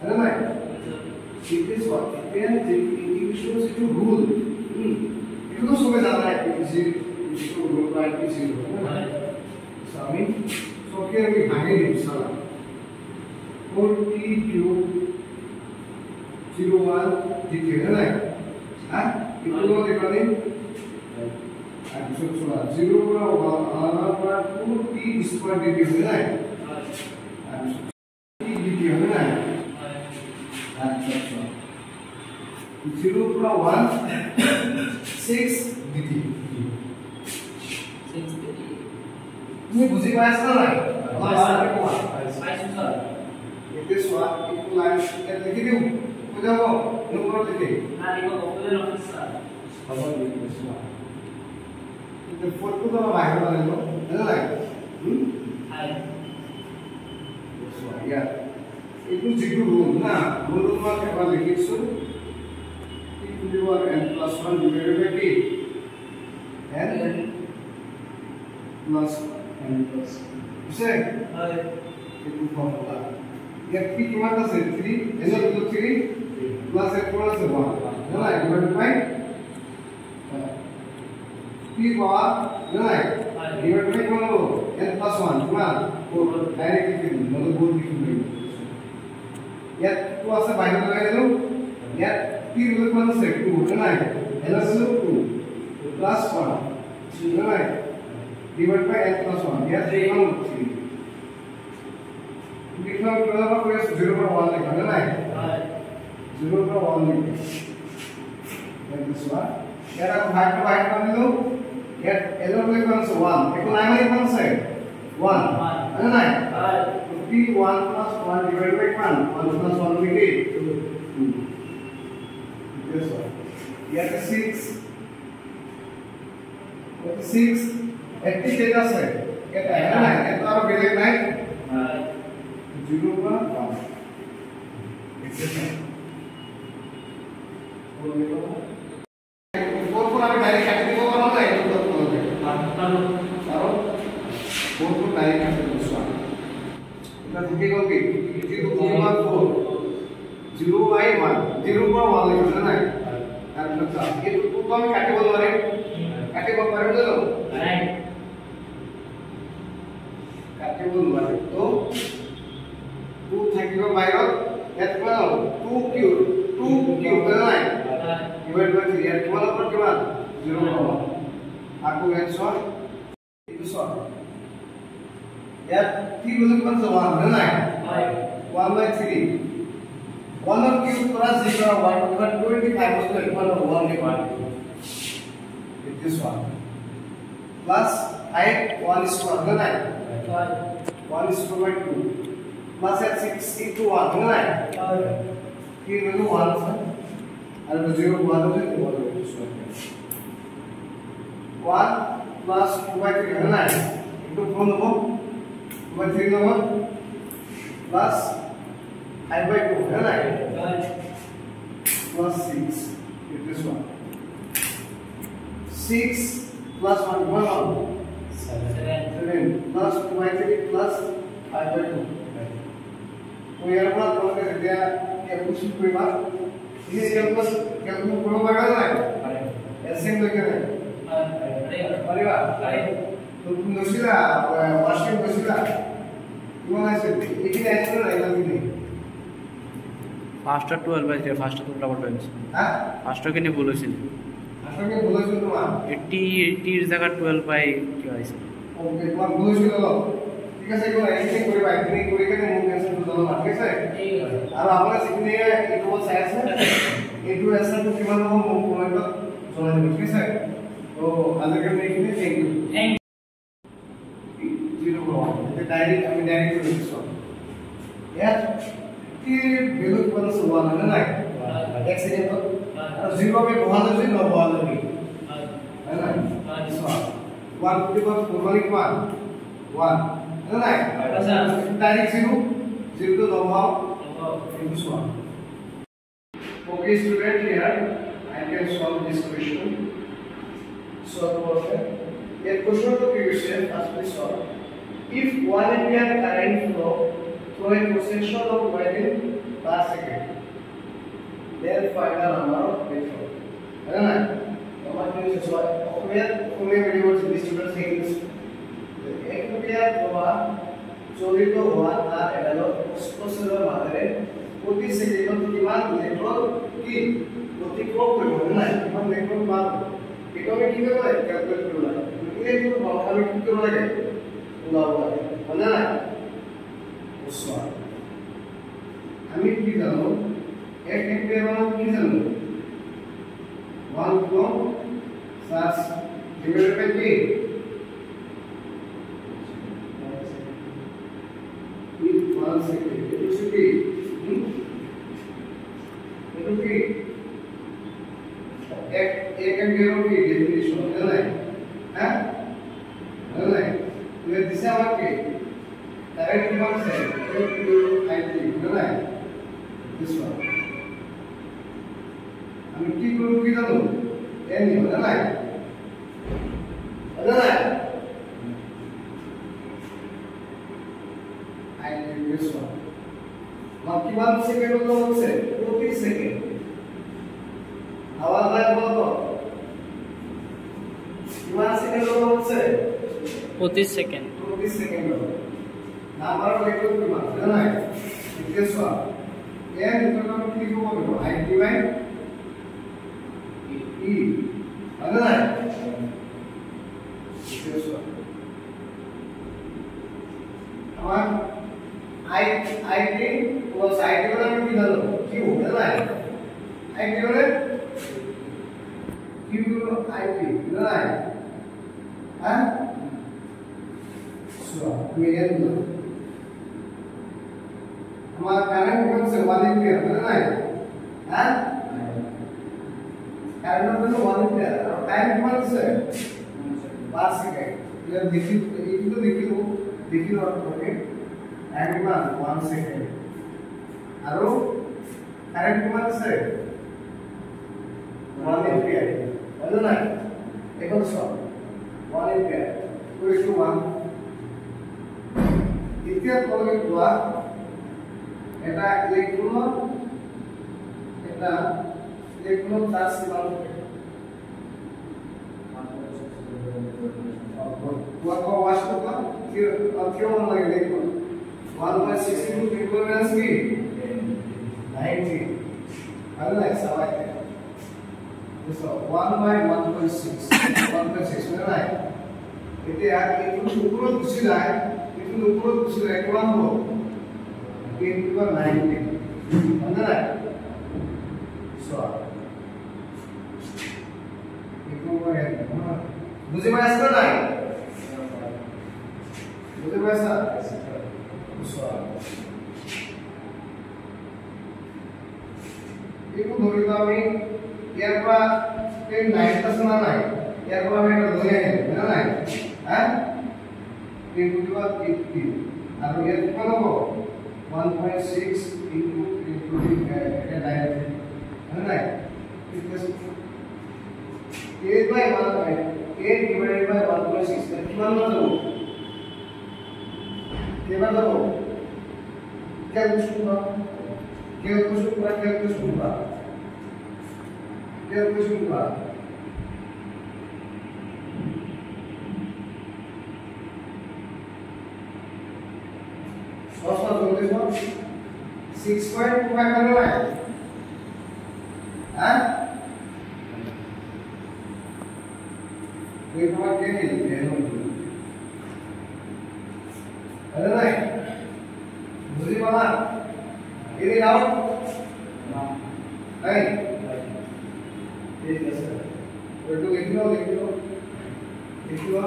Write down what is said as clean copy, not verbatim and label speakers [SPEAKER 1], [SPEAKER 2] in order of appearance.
[SPEAKER 1] है ना it is what it shows it to rule it तो सुबह जाना है किसी इसको rule by किसी है ना so I mean so here we hang it साला 42 01 DT है ना हाँ itu lo dikali so 0 पर 2t square DT है ना t DT है ना अच्छा 0 पर 1 6 DT 6 DT তুমি বুঝি পাইছা না পাইছো it is what equalize লিখি দিও বুঝাবো নম্বর লিখে না লিখো ওপরে রাখো স্যার খবর লিখো কিন্তু ফটো তো বাইরে বানালো না হাই so yeah itu jitu rule na rule ma apa লিখিছো t to the power n plus 1 divided by t n plus n plus इसे हाय itu formula ya p किमान था 3 n तो 3 plus n plus 1 है ना divided by p power है ना divided by कौन हो n plus 1 किमान 4 डायरेक्टली मतलब बोल लिखूंगा या तो ऐसे बाहर लगा दे लो या p रूल कौन से 2 है ना n plus 2 plus 1 है ना divided by n plus 1 या 3 कौन 3 लिखना मतलब कोई 0 पर 1 लिखा है ना 0 पर 1 लिखा है this one यार आप भाग पे भाग कर लो यार एलो में कौन सा 1 एक लाइन में कौन सा 1 है ना p 1 plus 1 divided by 1 1 plus 1 will be 2 this one यार 6 what 6 80 डेटा से कहता है ना ये तो आप बेले नहीं 0 का 1 फोर को अभी डायरेक्ट कैटेगरी को करना है तो करो 4 को डायरेक्ट कैटेगरी दूसरा इतना दिखेगा कि 0 को 4 0 by 1 0 पर 1 लिखना है और मतलब ये तो हम कैटेगरी वाले कैटेगरी पर दे दो राइट कैटेगरी वाले तो 2 থাকিব বাইৰত ইয়াত কিমান 2 কিউব নাই ডিভাইড বাই 3 ইয়াত কিমান হ'ব কিমান 0 হ'ব আকৌ এনসার এইটো সব ইয়াত কি বলে কিমান 1 নাই 1 by 3 1 of cube plus 0 1 but 25 was the equal of 1 by 1 with this one plus height 1 square है ना 1 square by 2 plus at 6 into 1 है ना की वैल्यू 1 है और 0 1 हो जाए 1 plus 2 by 3 है ना into 4 हो 2 by 3 हो plus 5 by 2 है ना plus 6 with this one 6 plus 1 7 plus 2 by 3 plus 5 by 2 तो यार बात बोल के दिया कि कुछ कोई बात इसे कैलकुलेट करो लगा ना ऐसे में लगे अरे वाह तो तुम नसीला वाशिंग नसीला तुम ऐसे एक ही ऐसे ना लगे नहीं
[SPEAKER 2] फास्ट 12 बाय 3 फास्ट तो डबल टाइम्स
[SPEAKER 1] हां
[SPEAKER 2] फास्ट के नहीं बोलेছিল
[SPEAKER 1] फास्ट के बोलेছিল তোমার
[SPEAKER 2] 80 এর জায়গা 12 বাই কি হইছে
[SPEAKER 1] ওকে তোমার बोलेছিল ঠিক আছে এগুলো এডিটিং করে বা এডিটিং করে কেন মন ক্যান্সেল করে দাও ঠিক আছে আর আমরা শিখনে এটু সাইজ এটু এসা তো কিমান হবে মন কোন চলে যাবে ঠিক আছে তো আজকে আমি এখানে থ্যাংক ইউ 0 এটা ডাইরেক্ট আমি ডাইরেক্ট করে দিচ্ছি यार কি ভ্যালু কোন সমান है ना x से तो 0 पे बहुत है ना बहुत है ना 1 to the power 1 है ना direct 0 to the power into 1 okay student here I can solve this question solve perfect ये question to question firstly solve if 1 ampere current flow through a cross section of wire per second. Then find the number of electrons. है ना? हमारे जो सवाल उसमें variable distributor seconds एक रुपया हुआ चोरी तो हुआ था एडलो उसको सिर्फ मात्रे प्रति सेकंड किमान इलेक्ट्रॉन की प्रति क्लॉक पे होना है हम इलेक्ट्रॉन मार इतो में की करना है कैलकुलेट करना है ये तो हमें की करना है होना है उसका हमें की जानो एक एम्पियर वाला की जानो 1 coulomb charge divided by K is 1 second. It should be एक एम्पियर की डेफिनेशन है ना हैं है ना ये दिशा में के करंट किमान से I3 है ना दिस वन আমি কি করব কি জানো এন নিব না না আই নিব দিস ওয়ান কিমান সেকেন্ড হচ্ছে প্রতি সেকেন্ড আওয়াজ হয় বলতো কিমান সেকেন্ড হচ্ছে
[SPEAKER 2] প্রতি সেকেন্ড
[SPEAKER 1] নাম্বার অফ ইলেকট্রন কিমান জানা না this one N equal to কি করব আই divide E. Ada nggak? Apa? I3 plus I3 mana yang kita lalu? Q, ada nggak? I3 mana? Q I3, ada nggak? Hah? So, kemudian itu. Hamaरा current कौन से 1 ampere ada nggak? Hah? Current तो 1 ampere और time कौन से 5 second ये देखिए और okay time कौन 1 second और current कौन से 1 एम्पीयर है ना एक और सॉल्व 1 एम्पीयर तो इसको 1 দ্বিতীয় কলমে দেওয়া এটা ইলেকট্রন চার্জ কিমান হবে ওয়াশ করবা কি মনে লাগে দেখুন 1/16 ইকুইভ্যালেন্স কি 90 আর না সবাই so 1/1.6 না এতে আর একটু উপরে খুশি যায় কিমান হবো 10⁻90 বুঝলে না so বুঝে পারছ না বুঝে পারছ একটু ধরে দাও আমি এরপর 9 টা শোনা নাই এরপর আমি এটা ধরে নেব না না হ্যাঁ 10 to the power 18 আর এর কত হবে 1.6 into এটা ডাইরেক্ট है ना इक्वल्स 8 by 8 divided by 1.6 कितना मतलब केवल दो कैलकुलेशन पूरा 6.25 करना है हाँ कोई बात नहीं है अरे नहीं मुझे बोला ये लाओ नहीं ये कैसे वो तो लिख लो